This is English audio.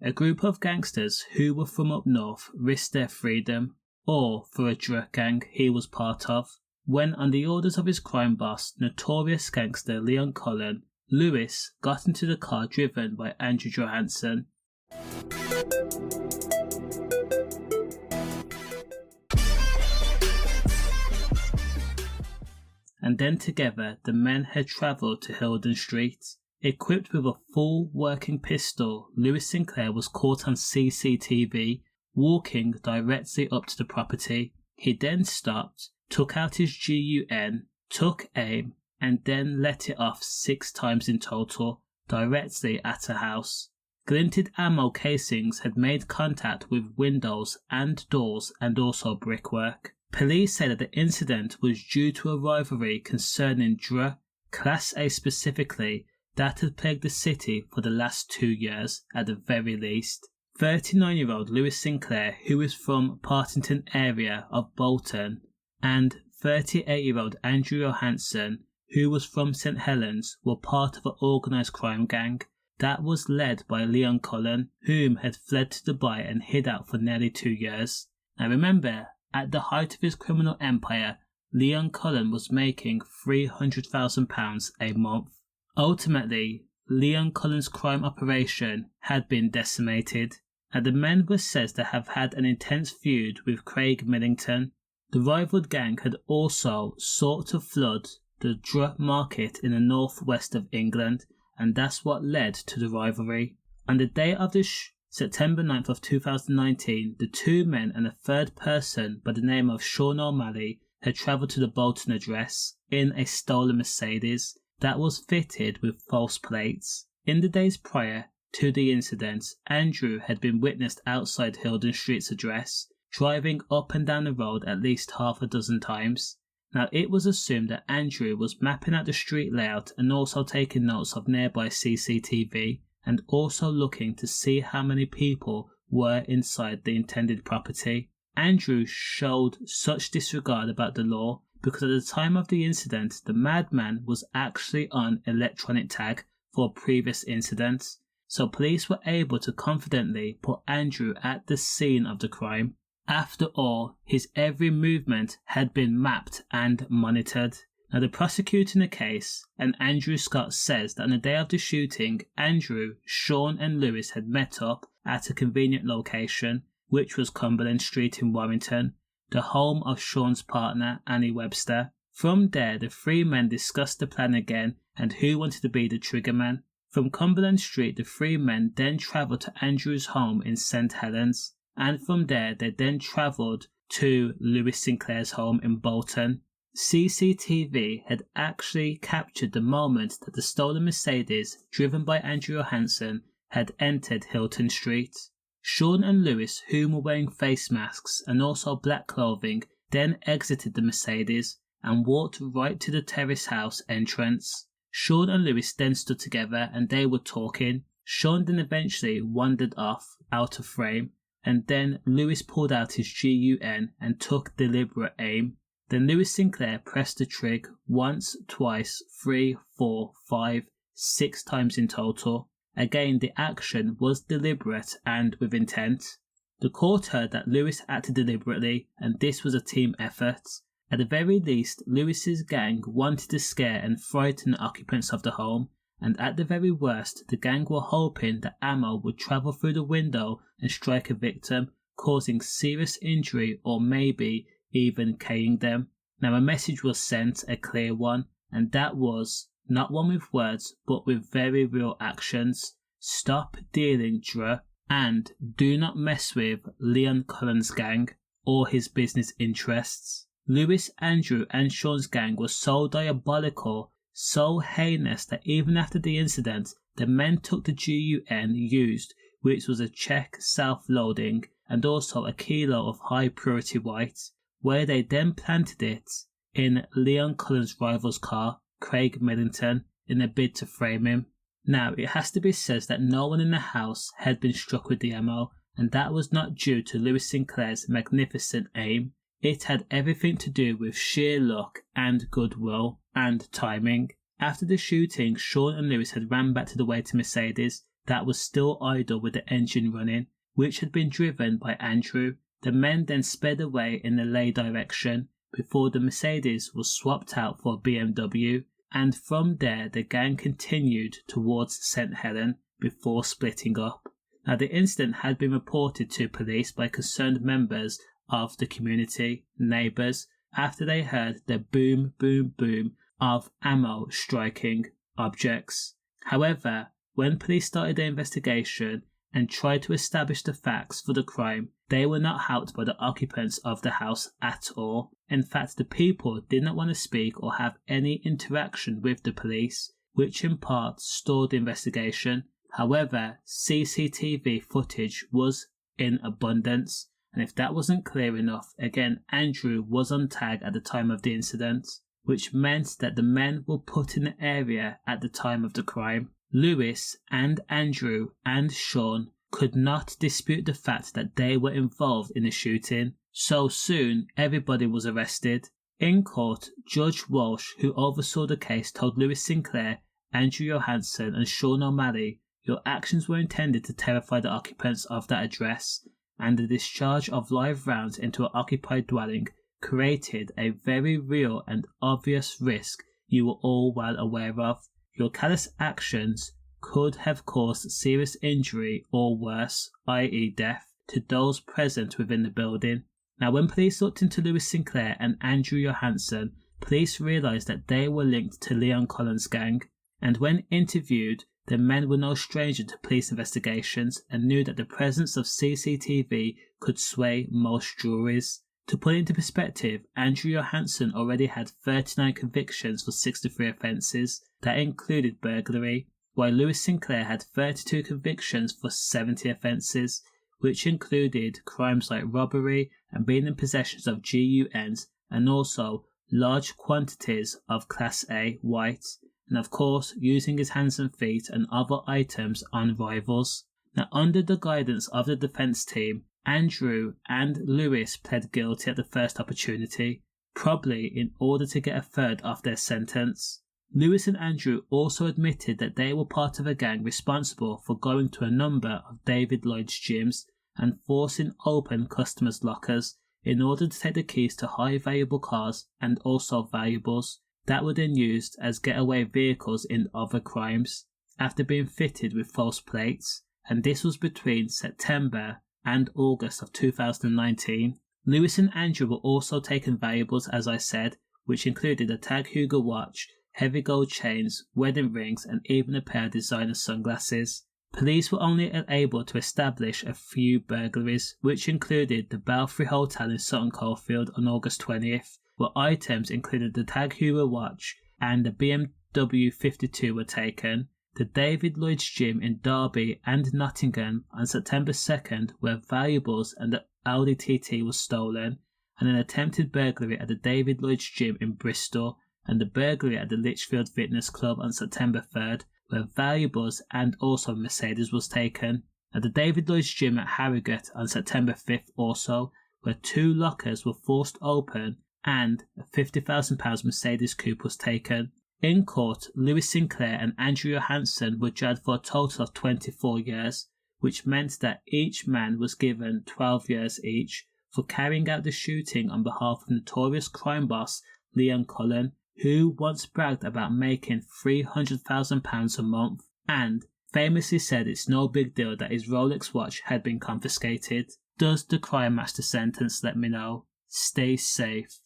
a group of gangsters who were from up north risked their freedom, or for a drug gang he was part of, when on the orders of his crime boss, notorious gangster Leon Cullen, Lewis got into the car driven by Andrew Johannessen. And then together the men had travelled to Hildren Street. Equipped with a full working pistol, Lewis Sinclair was caught on CCTV walking directly up to the property. He then stopped, took out his gun, took aim, and then let it off 6 times in total, directly at a house. Glinted ammo casings had made contact with windows and doors and also brickwork. Police say that the incident was due to a rivalry concerning drug, Class A specifically, that had plagued the city for the last 2 years at the very least. 39-year-old Lewis Sinclair, who is from Partington area of Bolton, and 38-year-old Andrew Johannessen, who was from St Helens, were part of an organised crime gang that was led by Leon Cullen, whom had fled to Dubai and hid out for nearly 2 years. Now remember, at the height of his criminal empire, Leon Cullen was making £300,000 a month. Ultimately, Leon Cullen's crime operation had been decimated, and the men were said to have had an intense feud with Craig Milligton. The rival gang had also sought to flood the drug market in the northwest of England, and that's what led to the rivalry. On the day of the September 9th of 2019, the 2 men and a third person by the name of Sean O'Malley had travelled to the Bolton address in a stolen Mercedes that was fitted with false plates. In the days prior to the incident, Andrew had been witnessed outside Hildren Street's address, driving up and down the road at least half a dozen times. Now it was assumed that Andrew was mapping out the street layout and also taking notes of nearby CCTV, and also looking to see how many people were inside the intended property. Andrew showed such disregard about the law because at the time of the incident, the madman was actually on electronic tag for a previous incident, so police were able to confidently put Andrew at the scene of the crime. After all, his every movement had been mapped and monitored. Now the prosecutor in the case, and Andrew Scott, says that on the day of the shooting, Andrew, Sean and Lewis had met up at a convenient location, which was Cumberland Street in Warrington, the home of Sean's partner, Annie Webster. From there, the 3 men discussed the plan again and who wanted to be the triggerman. From Cumberland Street, the 3 men then travelled to Andrew's home in St Helens, and from there they then travelled to Lewis Sinclair's home in Bolton. CCTV had actually captured the moment that the stolen Mercedes, driven by Andrew Johannessen, had entered Hildren Street. Sean and Lewis, whom were wearing face masks and also black clothing, then exited the Mercedes and walked right to the terrace house entrance. Sean and Lewis then stood together and they were talking. Sean then eventually wandered off, out of frame, and then Lewis pulled out his gun and took deliberate aim. Then Lewis Sinclair pressed the trigger once, twice, 3, 4, 5, 6 times in total. Again, the action was deliberate and with intent. The court heard that Lewis acted deliberately, and this was a team effort. At the very least, Lewis's gang wanted to scare and frighten the occupants of the home, and at the very worst, the gang were hoping that ammo would travel through the window and strike a victim, causing serious injury or maybe even killing them. Now a message was sent, a clear one, and that was, not one with words, but with very real actions. Stop dealing drug, and do not mess with Leon Cullen's gang or his business interests. Lewis, Andrew and Sean's gang was so diabolical, so heinous that even after the incident, the men took the gun used, which was a Czech self-loading and also a kilo of high purity white, where they then planted it in Leon Cullen's rival's car, Craig Milligton, in a bid to frame him. Now, it has to be said that no one in the house had been struck with the ammo, and that was not due to Lewis Sinclair's magnificent aim. It had everything to do with sheer luck and goodwill and timing. After the shooting, Sean and Lewis had ran back to the waiting Mercedes, that was still idle with the engine running, which had been driven by Andrew. The men then sped away in the Leigh direction before the Mercedes was swapped out for a BMW, and from there the gang continued towards St Helens before splitting up. Now, the incident had been reported to police by concerned members of the community, neighbours, after they heard the boom, boom, boom of ammo striking objects. However, when police started their investigation and tried to establish the facts for the crime, they were not helped by the occupants of the house at all. In fact, the people did not want to speak or have any interaction with the police, which in part stalled the investigation. However, CCTV footage was in abundance, and if that wasn't clear enough, again, Andrew was on tag at the time of the incident, which meant that the men were put in the area at the time of the crime. Lewis and Andrew and Sean could not dispute the fact that they were involved in the shooting, so soon everybody was arrested. In court, Judge Walsh, who oversaw the case, told Lewis Sinclair, Andrew Johannessen and Sean O'Malley, "Your actions were intended to terrify the occupants of that address, and the discharge of live rounds into an occupied dwelling created a very real and obvious risk you were all well aware of. Your callous actions could have caused serious injury or worse, i.e. death, to those present within the building." Now, when police looked into Lewis Sinclair and Andrew Johannessen, police realised that they were linked to Leon Cullen's gang, and when interviewed, the men were no stranger to police investigations and knew that the presence of CCTV could sway most juries. To put it into perspective, Andrew Johannessen already had 39 convictions for 63 offences that included burglary, while Lewis Sinclair had 32 convictions for 70 offences, which included crimes like robbery and being in possession of GUNs and also large quantities of Class A white, and of course using his hands and feet and other items on rivals. Now, under the guidance of the defence team, Andrew and Lewis pled guilty at the first opportunity, probably in order to get a third off their sentence. Lewis and Andrew also admitted that they were part of a gang responsible for going to a number of David Lloyd's gyms and forcing open customers' lockers in order to take the keys to high valuable cars and also valuables that were then used as getaway vehicles in other crimes after being fitted with false plates, and this was between September and August of 2019. Lewis and Andrew were also taking valuables, as I said, which included a Tag Heuer watch, heavy gold chains, wedding rings, and even a pair of designer sunglasses. Police were only able to establish a few burglaries, which included the Belfry Hotel in Sutton Coldfield on August 20th, where items included the Tag Heuer watch and the BMW 52 were taken, the David Lloyd's Gym in Derby and Nottingham on September 2nd, where valuables and the Audi TT was stolen, and an attempted burglary at the David Lloyd's Gym in Bristol, and the burglary at the Lichfield Fitness Club on September 3rd, where valuables and also Mercedes was taken, at the David Lloyd's Gym at Harrogate on September 5th also, where 2 lockers were forced open and a £50,000 Mercedes coupe was taken. In court, Lewis Sinclair and Andrew Johannessen were jailed for a total of 24 years, which meant that each man was given 12 years each for carrying out the shooting on behalf of notorious crime boss Leon Cullen, who once bragged about making £300,000 a month and famously said it's no big deal that his Rolex watch had been confiscated. Does the crime match the sentence? Let me know. Stay safe.